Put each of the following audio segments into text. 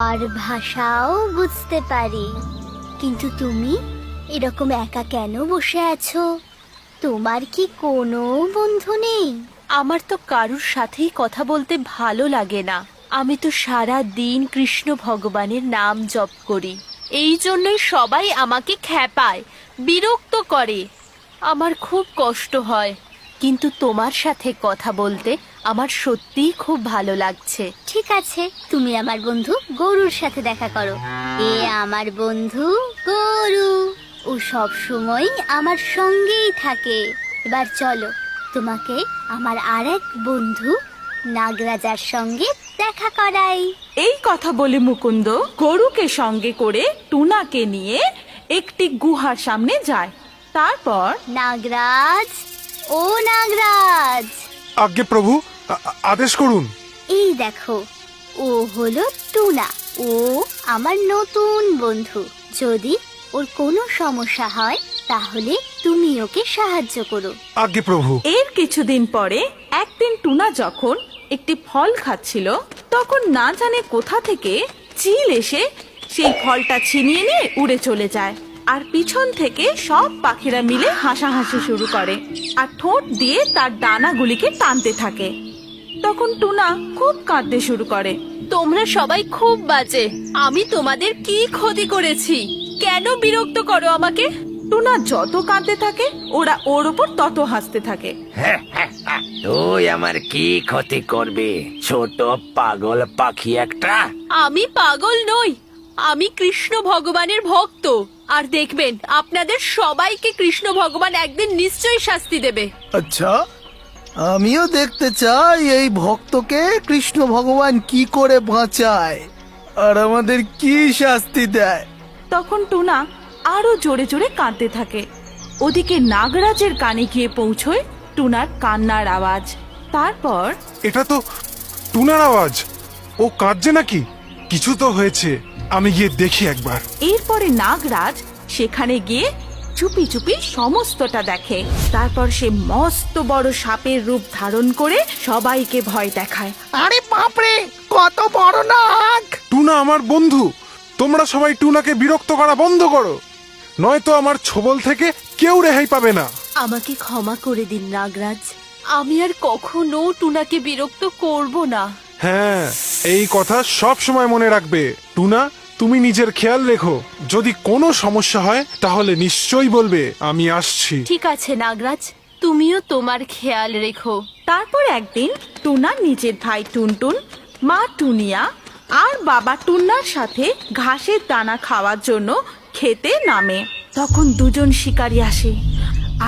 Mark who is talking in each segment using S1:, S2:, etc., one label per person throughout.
S1: আর ভাষাও বুঝতে পারি। কিন্তু তুমি এরকম একা কেন বসে আছো? তোমার কি কোনো বন্ধু নেই?
S2: আমার তো কারুর সাথেই কথা বলতে ভালো লাগে না। আমি তো সারা দিন কৃষ্ণ ভগবানের নাম জপ করি। এই জন্যই সবাই আমাকে খ্যাপায়, বিরক্ত করে। আমার খুব কষ্ট হয়। কিন্তু তোমার সাথে কথা বলতে আমার সত্যিই খুব ভালো লাগছে।
S1: ঠিক আছে, তুমি আমার বন্ধু গরুর সাথে দেখা করো। এ আমার বন্ধু গরু, ও সব সময় আমার সঙ্গেই থাকে। এবার চলো, তোমাকে আমার আরেক বন্ধু নাগরাজার সঙ্গে দেখা করাই।
S3: এই কথা বলে মুকুন্দ গরুকে সঙ্গে করে টুনাকে নিয়ে একটি গুহার সামনে যায়। তারপর
S1: নাগরাজ, ও নাগরাজ,
S4: আজ্ঞে প্রভু, আদেশ করুন।
S1: এই দেখো, ও হলো টুনা। ও আমার নতুন বন্ধু। যদি ওর কোনো সমস্যা হয় তাহলে তুমি ওকে সাহায্য করো।
S4: আজ্ঞে প্রভু।
S3: এর কিছুদিন পরে একদিন টুনা যখন একটি ফল খাচ্ছিল, তখন না জানে কোথা থেকে চিল এসে সেই ফলটা ছিনিয়ে নিয়ে উড়ে চলে যায়। আর পিছন থেকে সব পাখিরা মিলে হাসাহাসি শুরু করে আর ঠোঁট দিয়ে তার ডানাগুলিকে টানতে থাকে। তখন টুনা খুব কাঁদতে শুরু করে।
S2: তোমরা সবাই খুব বাজে। আমি তোমাদের কি ক্ষতি করেছি? কেন বিরক্ত করো আমাকে?
S3: টুনা যত কাঁদতে থাকে ওরা ওর ওপর তত হাসতে থাকে।
S5: তুই আমার কি ক্ষতি করবি, ছোট পাগল পাখি একটা?
S2: আমি পাগল নই, আমি কৃষ্ণ ভগবানের ভক্ত। আর দেখবেন আপনাদের সবাইকে কৃষ্ণ ভগবান একদিন নিশ্চয়ই শাস্তি দেবে।
S6: আচ্ছা, আমিও দেখতে চাই এই ভক্তকে কৃষ্ণ ভগবান কি করে বাঁচায় আর আমাদের কি শাস্তি দেয়।
S3: তখন টুনা আরো জোরে জোরে কাঁদতে থাকে। ওদিকে নাগরাজের কানে গিয়ে পৌঁছয় টুনার কান্নার আওয়াজ। তারপর
S4: এটা তো টুনার আওয়াজ। ও কাঁদছে নাকি? কিছু তো হয়েছে, আমি গিয়ে দেখি একবার।
S3: এরপরে নাগরাজ সেখানে গিয়ে চুপি চুপি সমস্তটা দেখে। তারপর সে মস্ত বড় সাপের রূপ ধারণ করে সবাইকে ভয় দেখায়।
S6: আরে বাপরে, কত বড় নাগ!
S4: টুনা আমার বন্ধু, তোমরা সবাই টুনাকে বিরক্ত করা বন্ধ করো, নয়তো আমার ছোবল থেকে কেউ রেহাই পাবে না।
S2: আমাকে ক্ষমা করে দিন নাগরাজ। আমি আর কখনো টুনাকে বিরক্ত করব না।
S4: হ্যাঁ, এই কথা সব সময় মনে রাখবে। টুনা, তুমি নিজের খেয়াল রেখো। যদি কোনো সমস্যা হয় তাহলে নিশ্চয়ই বলবে, আমি আসছি।
S2: ঠিক আছে নাগরাজ, তুমিও তোমার খেয়াল রেখো।
S3: তারপর একদিন টুনা নিজের ভাই টুনটুন, মা টুনিয়া আর বাবা টুন্নার সাথে ঘাসের দানা খাওয়ার জন্য খেতে নামে। তখন দুজন শিকারী আসে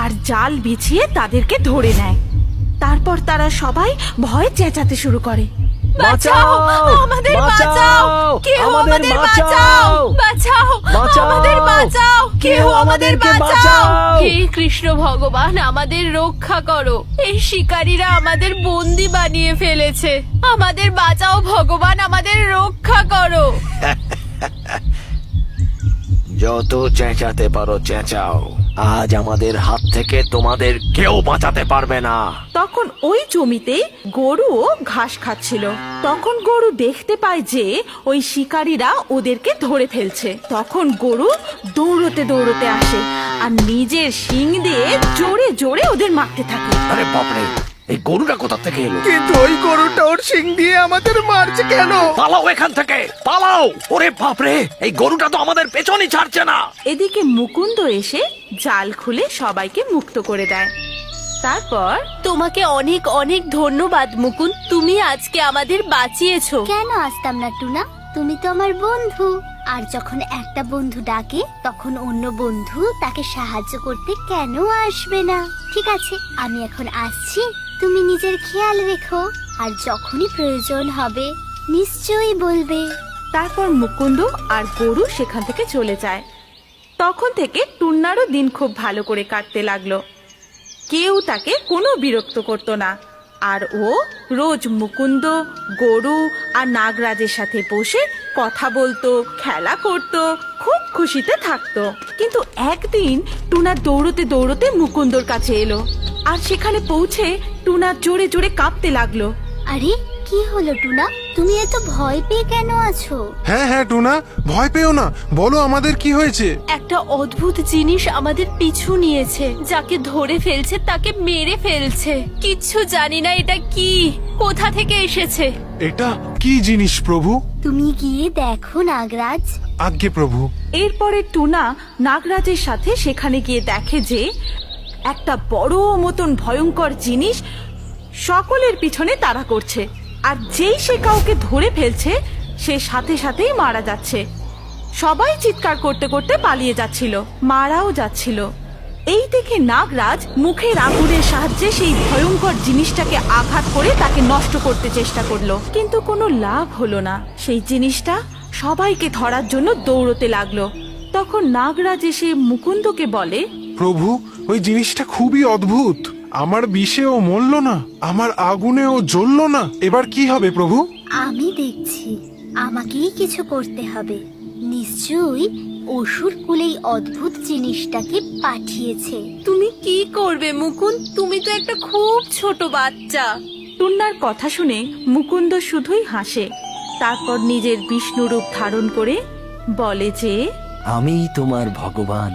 S3: আর জাল বিছিয়ে তাদেরকে ধরে নেয়। তারপর তারা সবাই ভয়ে চেঁচাতে শুরু করে।
S2: বাঁচাও, আমাদের বাঁচাও, কেউ আমাদের বাঁচাও, বাঁচাও, আমাদের বাঁচাও, কেউ আমাদের বাঁচাও। হে কৃষ্ণ ভগবান, আমাদের রক্ষা করো। এই শিকারীরা আমাদের বন্দি বানিয়ে ফেলেছে। আমাদের বাঁচাও ভগবান, আমাদের রক্ষা করো।
S5: যত চেঁচাতে পারো চেঁচাও, আজ আমাদের হাত থেকে তোমাদের কেউ বাঁচাতে পারবে না।
S3: তখন ওই জমিতে গরুও ঘাস খাচ্ছিল। তখন গরু দেখতে পায় যে ওই শিকারীরা ওদেরকে ধরে ফেলছে। তখন গরু দৌড়তে দৌড়তে আসে আর নিজের শিং দিয়ে জোরে জোরে ওদের মারতে থাকে।
S5: আরে বাপরে, এই গরুটা কোথা থেকে এলো?
S6: কিন্তু ওই গরুটা ওর শিং দিয়ে আমাদের মারছে কেন?
S5: পালাও এখান থেকে, পালাও! ওরে বাপরে, এই গরুটা তো আমাদের পেছনই ছাড়ছে না।
S3: এদিকে মুকুন্দ এসে জাল খুলে সবাইকে মুক্ত করে দেয়। তারপর
S2: তোমাকে অনেক অনেক ধন্যবাদ মুকুন্দ, তুমি আজকে আমাদের বাঁচিয়েছো।
S1: কেন আসতাম না টুনা? তুমি তো আমার বন্ধু। আর যখন একটা বন্ধু ডাকে তখন অন্য বন্ধু তাকে সাহায্য করতে কেন আসবে না? ঠিক আছে, আমি এখন আসছি। তুমি নিজের খেয়াল রেখো, আর যখনই প্রয়োজন হবে নিশ্চয়ই বলবে।
S3: তারপর মুকুন্দ আর গরু সেখান থেকে চলে যায়। তখন থেকে টুন্নারও দিন খুব ভালো করে কাটতে লাগলো। কেউ তাকে কোনো বিরক্ত করতো না। আর ও রোজ মুকুন্দ, গরু আর নাগরাজের সাথে বসে কথা বলতো, খেলা করত, খুব খুশিতে থাকতো। কিন্তু একদিন টুনা দৌড়তে দৌড়তে মুকুন্দর কাছে এলো আর সেখানে পৌঁছে টুনা জোরে জোরে কাঁপতে লাগলো।
S1: আরে কি হলো টুনা? তুমি এত ভয় পেয়ে কেন আছো?
S4: হ্যাঁ হ্যাঁ টুনা, ভয় পেও না, বলো আমাদের কি হয়েছে।
S2: একটা অদ্ভুত জিনিস আমাদের পিছু নিয়েছে, যাকে ধরে ফেলছে তাকে মেরে ফেলছে। কিচ্ছু জানি না এটা কি, কোথা থেকে এসেছে।
S4: এটা কি জিনিস প্রভু?
S1: তুমি গিয়ে দেখো নাগরাজ।
S4: আজ্ঞে প্রভু।
S3: এরপরে টুনা নাগরাজের সাথে সেখানে গিয়ে দেখে যে একটা বড় মতন ভয়ঙ্কর জিনিস সকলের পিছনে তাড়া করছে, আর যেই সে কাউকে ধরে ফেলছে সে সাথে সাথেই মারা যাচ্ছে। সবাই চিৎকার করতে করতে পালিয়ে যাচ্ছিল, মারাও যাচ্ছিল। এই দেখে নাগরাজ মুখের আগুনের সাহায্যে সেই ভয়ঙ্কর জিনিসটাকে আঘাত করে তাকে নষ্ট করতে চেষ্টা করলো, কিন্তু কোনো লাভ হলো না। সেই জিনিসটা সবাইকে ধরার জন্য দৌড়তে লাগলো। তখন নাগরাজ এসে মুকুন্দকে বলে,
S4: প্রভু, ওই জিনিসটা খুবই অদ্ভুত। আমার বিষেও মরল না, আমার আগুনেও জ্বলল না। এবার কি হবে প্রভু?
S1: আমি দেখছি, আমাকেই কিছু করতে হবে। নিশ্চয়ই অসুর কুলেই অদ্ভুত জিনিসটাকে পাঠিয়েছে।
S2: তুমি কি করবে মুকুন্দ? তুমি তো একটা খুব ছোট বাচ্চা।
S3: টুন্নার কথা শুনে মুকুন্দ শুধুই হাসে। তারপর নিজের বিষ্ণু রূপ ধারণ করে বলে যে,
S5: আমি তোমার ভগবান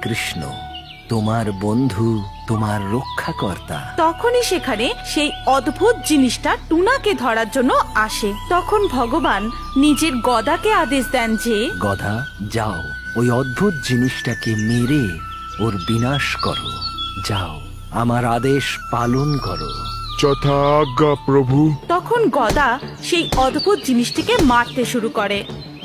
S5: কৃষ্ণ, তোমার বন্ধু, তোমার রক্ষাকর্তা।
S3: তখনই সেখানে সেই অদ্ভুত জিনিসটা টুনাকে ধরার জন্য আসে। তখন ভগবান নিজের গদাকে আদেশ দেন যে,
S5: গদা, যাও ওই অদ্ভুত জিনিসটাকে মেরে ওর বিনাশ করো। যাও, আমার আদেশ পালন করো।
S7: যথা আজ্ঞা প্রভু।
S3: তখন গদা সেই অদ্ভুত জিনিসটিকে মারতে শুরু করে,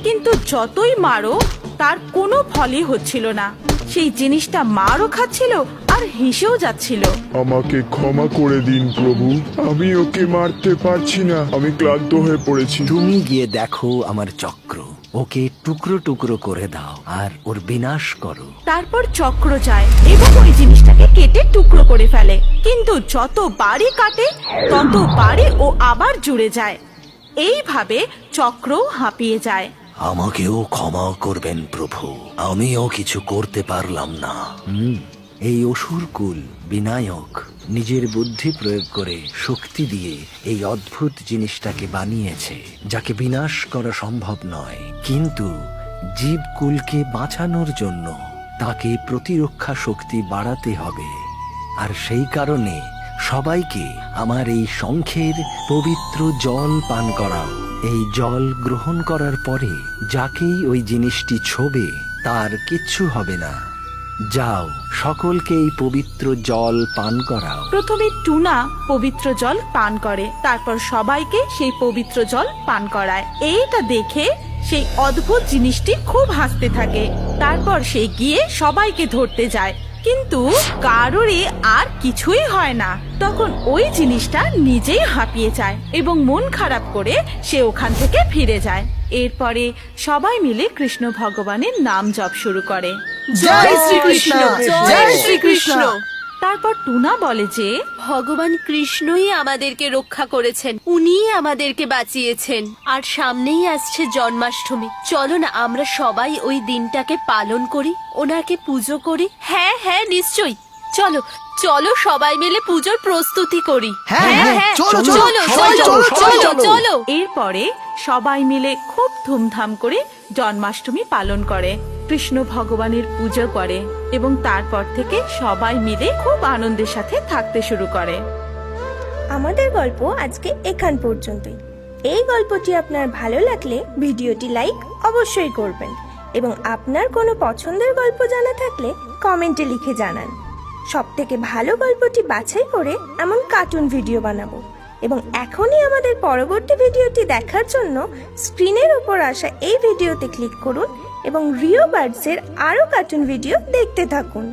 S3: কিন্তু যতই মারো তার কোনো ফলই হচ্ছিল না। সেই জিনিসটা মারও খাচ্ছিল আর হেসেও যাচ্ছিল।
S7: আমাকে ক্ষমা করে দিন প্রভু, আমি ওকে মারতে পারছি না, আমি ক্লান্ত হয়ে পড়েছি।
S5: তুমি গিয়ে দেখো আমার চক্র, ওকে টুকরো টুকরো করে দাও আর ওর বিনাশ করো।
S3: তারপর চক্র যায় এবং ওই জিনিসটাকে কেটে টুকরো করে ফেলে, কিন্তু যত বাড়ি কাটে তত বাড়ি ও আবার জুড়ে যায়। এইভাবে চক্রও হাঁপিয়ে যায়।
S5: আমাকেও ক্ষমা করবেন প্রভু, আমিও কিছু করতে পারলাম না। এই অসুরকুল বিনায়ক নিজের বুদ্ধি প্রয়োগ করে শক্তি দিয়ে এই অদ্ভুত জিনিসটাকে বানিয়েছে, যাকে বিনাশ করা সম্ভব নয়। কিন্তু জীবকুলকে বাঁচানোর জন্য তাকে প্রতিরক্ষা শক্তি বাড়াতে হবে। আর সেই কারণে সবাইকে আমার এই শঙ্খের পবিত্র জল পান করাও। এই জল গ্রহণ করার পরে যাকেই ওই জিনিসটি ছোবে তার কিচ্ছু হবে না। যাও, সকলকে এই পবিত্র জল পান করাও।
S3: প্রথমে টুনা পবিত্র জল পান করে, তারপর সবাইকে সেই পবিত্র জল পান করায়। এইটা দেখে সেই অদ্ভুত জিনিসটি খুব হাসতে থাকে। তারপর সে গিয়ে সবাইকে ধরতে যায়, কিন্তু কারোরই আর কিছুই হয় না। তখন ওই জিনিসটা নিজেই হাঁপিয়ে যায় এবং মন খারাপ করে সে ওখান থেকে ফিরে যায়। এরপরে সবাই মিলে কৃষ্ণ ভগবানের নাম জপ শুরু করে।
S2: জয় শ্রীকৃষ্ণ, জয় শ্রীকৃষ্ণ।
S3: তারপর টুনা বলে যে,
S2: ভগবান কৃষ্ণই আমাদেরকে রক্ষা করেছেন, উনিই আমাদেরকে বাঁচিয়েছেন। আর সামনেই আসছে জন্মাষ্টমী, চলো না আমরা সবাই ওই দিনটাকে পালন করি, ওনাকে পুজো করি। হ্যাঁ হ্যাঁ নিশ্চয়ই, চলো চলো সবাই মিলে পুজোর প্রস্তুতি করি।
S6: চলো,
S2: চলো
S6: সবাই
S2: চলো
S6: চলো,
S2: চলো চলো।
S3: এরপরে সবাই মিলে খুব ধুমধাম করে জন্মাষ্টমী পালন করে, কৃষ্ণ ভগবানের পুজো করে এবং তারপর থেকে সবাই মিলে খুব আনন্দের সাথে থাকতে শুরু করে।
S8: আমাদের গল্প আজকে এখান পর্যন্তই। এই গল্পটি আপনার ভালো লাগলে ভিডিওটি লাইক অবশ্যই করবেন এবং আপনার কোনো পছন্দের গল্প জানা থাকলে কমেন্টে লিখে জানান। সবথেকে ভালো গল্পটি বাছাই করে এমন কার্টুন ভিডিও বানাবো এবং এখনই আমাদের পরবর্তী ভিডিওটি দেখার জন্য স্ক্রিনের উপর আসা এই ভিডিওতে ক্লিক করুন এবং রিও বার্ডসের আরও কার্টুন ভিডিও দেখতে থাকুন।